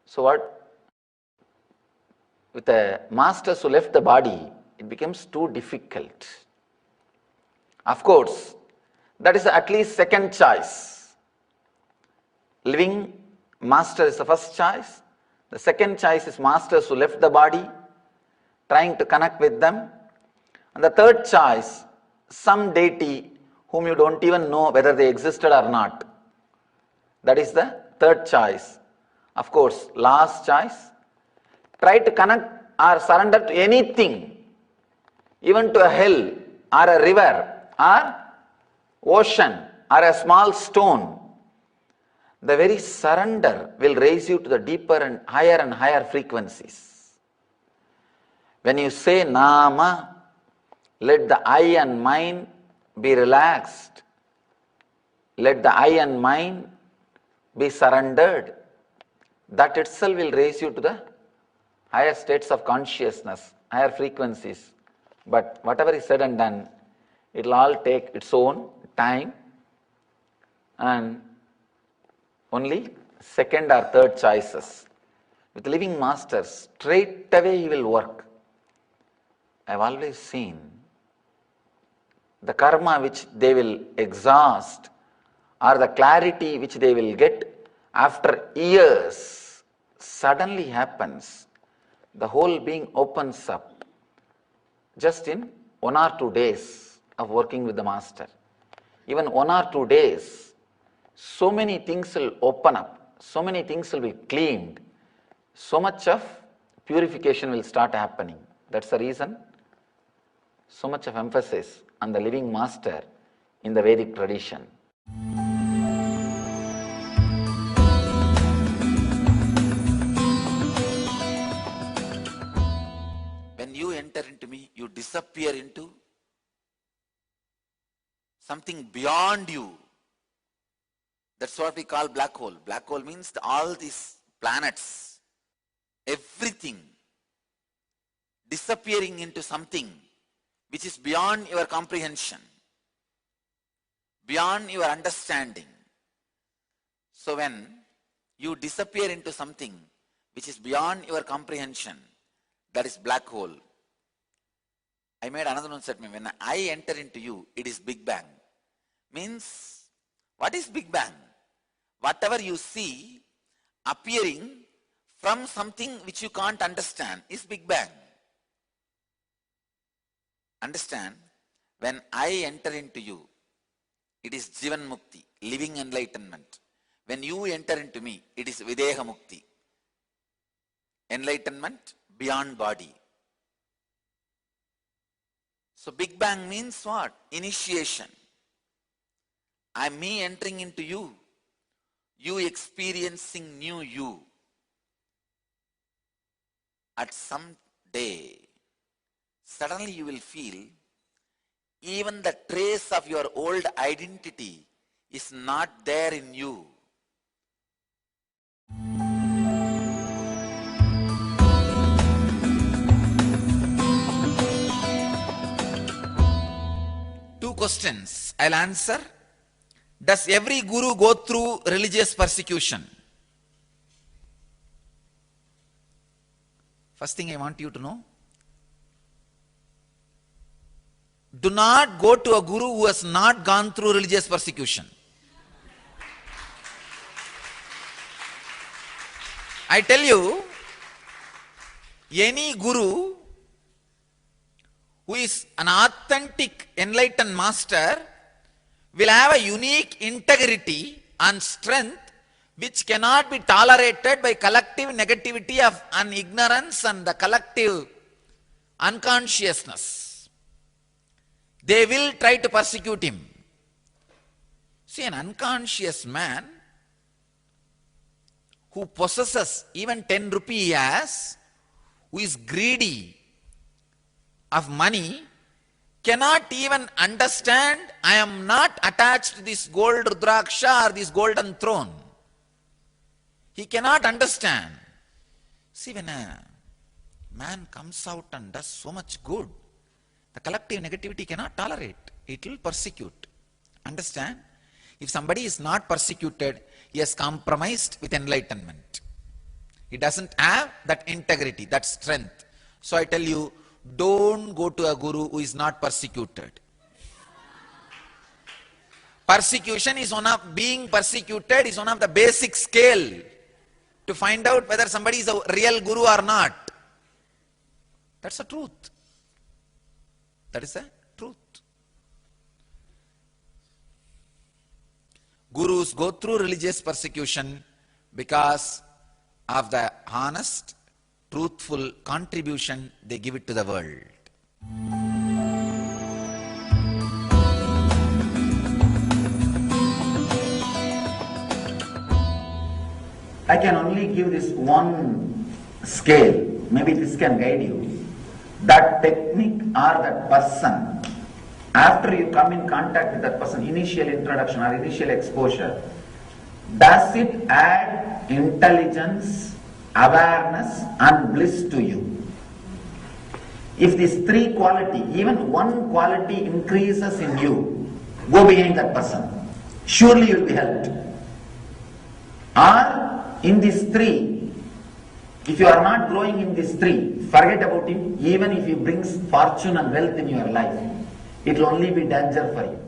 So what? With the masters who left the body, it becomes too difficult. Of course, that is at least second choice. Living master is the first choice. The second choice is masters who left the body, trying to connect with them. And the third choice, some deity whom you don't even know whether they existed or not. That is the third choice. Of course, last choice, try to connect or surrender to anything, even to a hill or a river or ocean or a small stone. The very surrender will raise you to the deeper and higher frequencies. When you say Nama, let the I and mind be relaxed. Let the I and mind be surrendered. That itself will raise you to the higher states of consciousness, higher frequencies. But whatever is said and done, it will all take its own time, and only second or third choices. With living masters, straight away he will work. I have always seen the karma which they will exhaust or the clarity which they will get after years suddenly happens. The whole being opens up just in 1 or 2 days of working with the master. Even 1 or 2 days, so many things will open up, so many things will be cleaned, so much of purification will start happening. That's the reason so much of emphasis on the living master in the Vedic tradition. When you enter into me, you disappear into something beyond you. That's what we call black hole. Black hole means all these planets, everything disappearing into something which is beyond your comprehension, beyond your understanding. So when you disappear into something which is beyond your comprehension, that is black hole. I made another one statement. When I enter into you, it is Big Bang. Means, what is Big Bang? Whatever you see appearing from something which you can't understand is Big Bang. Understand? When I enter into you, it is Jivan Mukti, living enlightenment. When you enter into me, it is Videha Mukti, enlightenment beyond body. So Big Bang means what? Initiation. Me entering into you, you experiencing new you. At some day, suddenly you will feel even the trace of your old identity is not there in you. questions I'll answer. Does every guru go through religious persecution? First thing I want you to know, do not go to a guru who has not gone through religious persecution. I tell you, any guru who is an authentic enlightened master will have a unique integrity and strength which cannot be tolerated by collective negativity of an ignorance and the collective unconsciousness. They will try to persecute him. See, an unconscious man who possesses even 10 rupee he has, who is greedy of money, cannot even understand, I am not attached to this gold rudraksha or this golden throne. He cannot understand. See, when a man comes out and does so much good, the collective negativity cannot tolerate. It will persecute. Understand? If somebody is not persecuted, he has compromised with enlightenment. He doesn't have that integrity, that strength. So I tell you, don't go to a guru who is not persecuted. Persecution is being persecuted is one of the basic scale to find out whether somebody is a real guru or not. That's the truth. That is the truth. Gurus go through religious persecution because of the honest, truthful contribution they give it to the world.
I can only give this one scale, maybe this can guide you. That technique or that person, after you come in contact with that person, initial introduction or initial exposure, does it add intelligence, awareness and bliss to you? If these three quality, even one quality increases in you, go behind that person. Surely you will be helped. Or in these three, if you are not growing in these three, forget about him. Even if he brings fortune and wealth in your life, it will only be danger for you.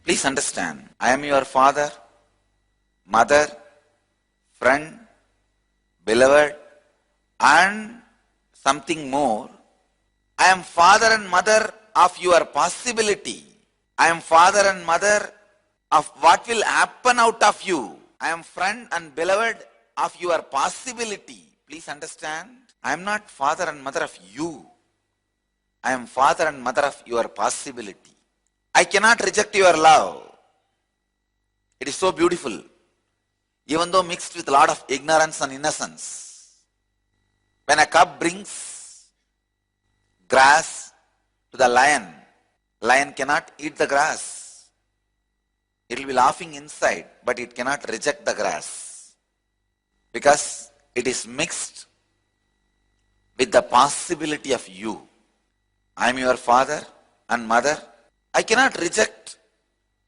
Please understand, I am your father, mother, friend, beloved, and something more. I am father and mother of your possibility. I am father and mother of what will happen out of you. I am friend and beloved of your possibility. Please understand, I am not father and mother of you. I am father and mother of your possibility. I cannot reject your love. It is so beautiful, even though mixed with a lot of ignorance and innocence. When a cub brings grass to the lion, lion cannot eat the grass. It will be laughing inside, but it cannot reject the grass because it is mixed with the possibility of you. I am your father and mother. I cannot reject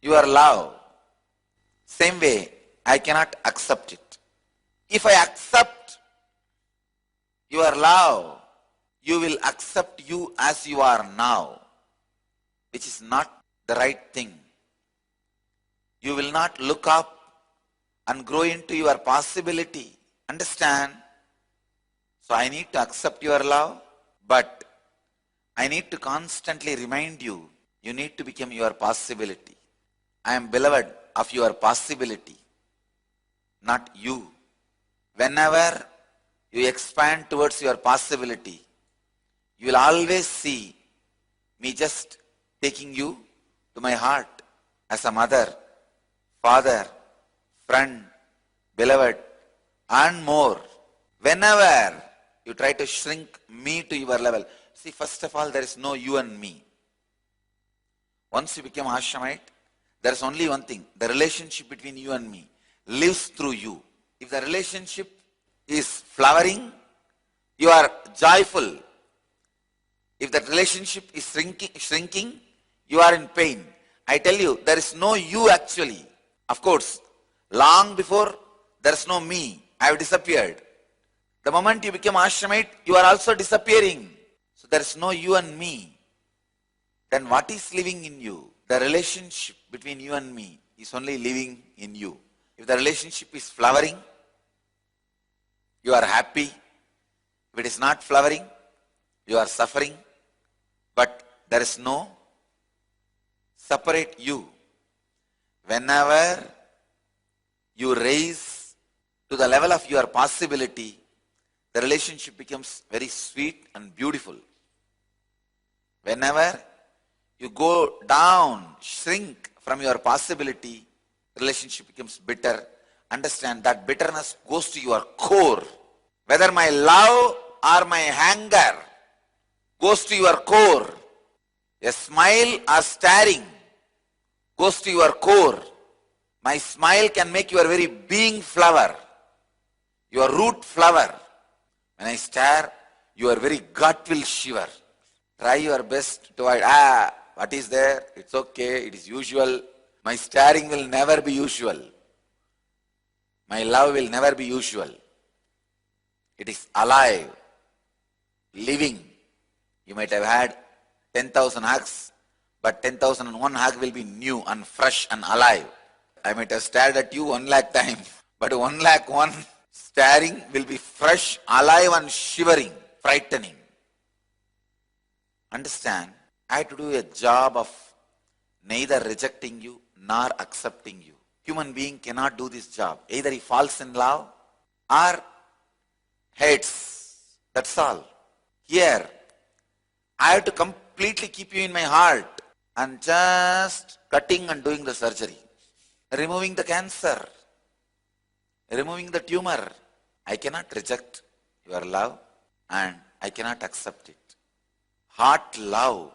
your love. Same way, I cannot accept it. If I accept your love, you will accept you as you are now, which is not the right thing. You will not look up and grow into your possibility. Understand? So I need to accept your love, but I need to constantly remind you, you need to become your possibility. I am beloved of your possibility, not you. Whenever you expand towards your possibility, you will always see me just taking you to my heart as a mother, father, friend, beloved, and more. Whenever you try to shrink me to your level, see, first of all, there is no you and me. Once you become Ashramite, there is only one thing. The relationship between you and me lives through you. If the relationship is flowering, you are joyful. If that relationship is shrinking, you are in pain. I tell you, there is no you actually. Of course, long before there is no me, I have disappeared. The moment you become ashramite, you are also disappearing. So there is no you and me. Then what is living in you? The relationship between you and me is only living in you. If the relationship is flowering, you are happy. If it is not flowering, you are suffering. But there is no separate you. Whenever you raise to the level of your possibility, the relationship becomes very sweet and beautiful. Whenever you go down, shrink from your possibility, the relationship becomes bitter. Understand that bitterness goes to your core. Whether my love or my anger goes to your core. A smile or staring goes to your core. My smile can make your very being flower, your root flower. When I stare, your very gut will shiver. Try your best to avoid, what is there? It's okay, it is usual. My staring will never be usual. My love will never be usual. It is alive, living. You might have had 10,000 hugs, but 10,001 hug will be new and fresh and alive. I might have stared at you 1 lakh times, but 1,00,001 staring will be fresh, alive and shivering, frightening. Understand, I have to do a job of neither rejecting you nor accepting you. Human being cannot do this job. Either he falls in love or hates. That's all. Here, I have to completely keep you in my heart and just cutting and doing the surgery. Removing the cancer. Removing the tumor. I cannot reject your love and I cannot accept it. Hot love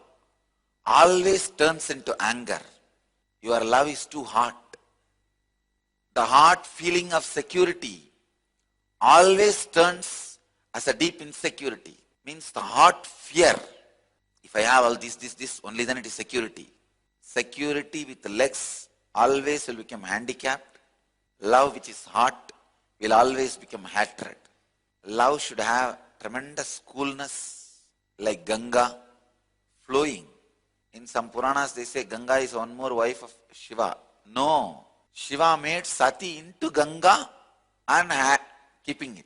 always turns into anger. Your love is too hot. The hot feeling of security always turns as a deep insecurity. Means the hot fear. If I have all this, only then it is security. Security with legs always will become handicapped. Love which is hot will always become hatred. Love should have tremendous coolness like Ganga flowing. In some Puranas they say Ganga is one more wife of Shiva. No. Shiva made Sati into Ganga and keeping it.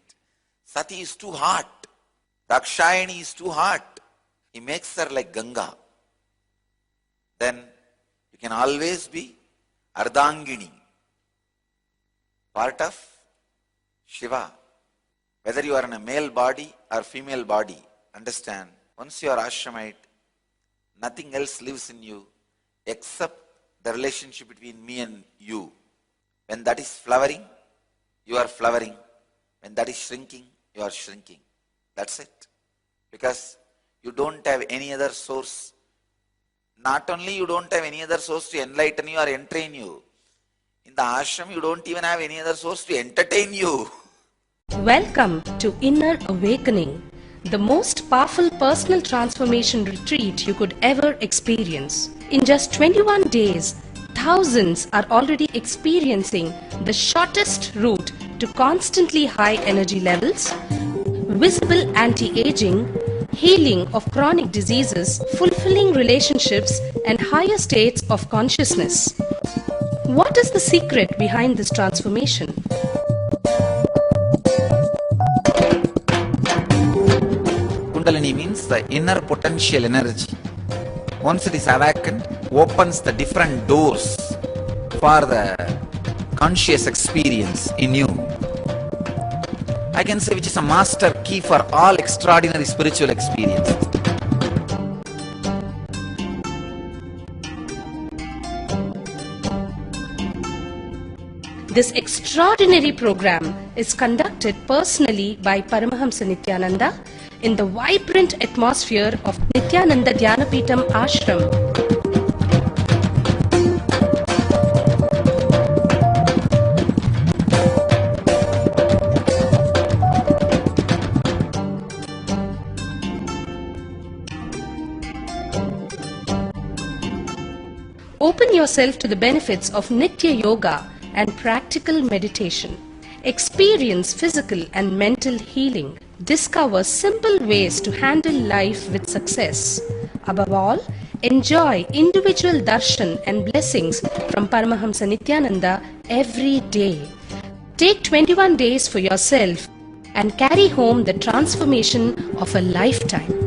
Sati is too hot. Dakshayani is too hot. He makes her like Ganga. Then you can always be Ardhangini, part of Shiva. Whether you are in a male body or female body, understand, once you are ashramite, nothing else lives in you except the relationship between me and you. When that is flowering, you are flowering. When that is shrinking, you are shrinking. That's it. Because you don't have any other source. Not only you don't have any other source to enlighten you or entrain you. In the ashram, you don't even have any other source to entertain you.
Welcome to Inner Awakening, the most powerful personal transformation retreat you could ever experience. In just 21 days, thousands are already experiencing the shortest route to constantly high energy levels, visible anti-aging, healing of chronic diseases, fulfilling relationships, and higher states of consciousness. What is the secret behind this transformation?
Kundalini means the inner potential energy. Once it is awakened, opens the different doors for the conscious experience in you. I can say which is a master key for all extraordinary spiritual experiences.
This extraordinary program is conducted personally by Paramahamsa Nithyananda in the vibrant atmosphere of Nithyananda Dhyanapitham Ashram. yourself to the benefits of Nitya Yoga and practical meditation. Experience physical and mental healing. Discover simple ways to handle life with success. Above all, enjoy individual darshan and blessings from Paramahamsa Nithyananda every day. Take 21 days for yourself and carry home the transformation of a lifetime.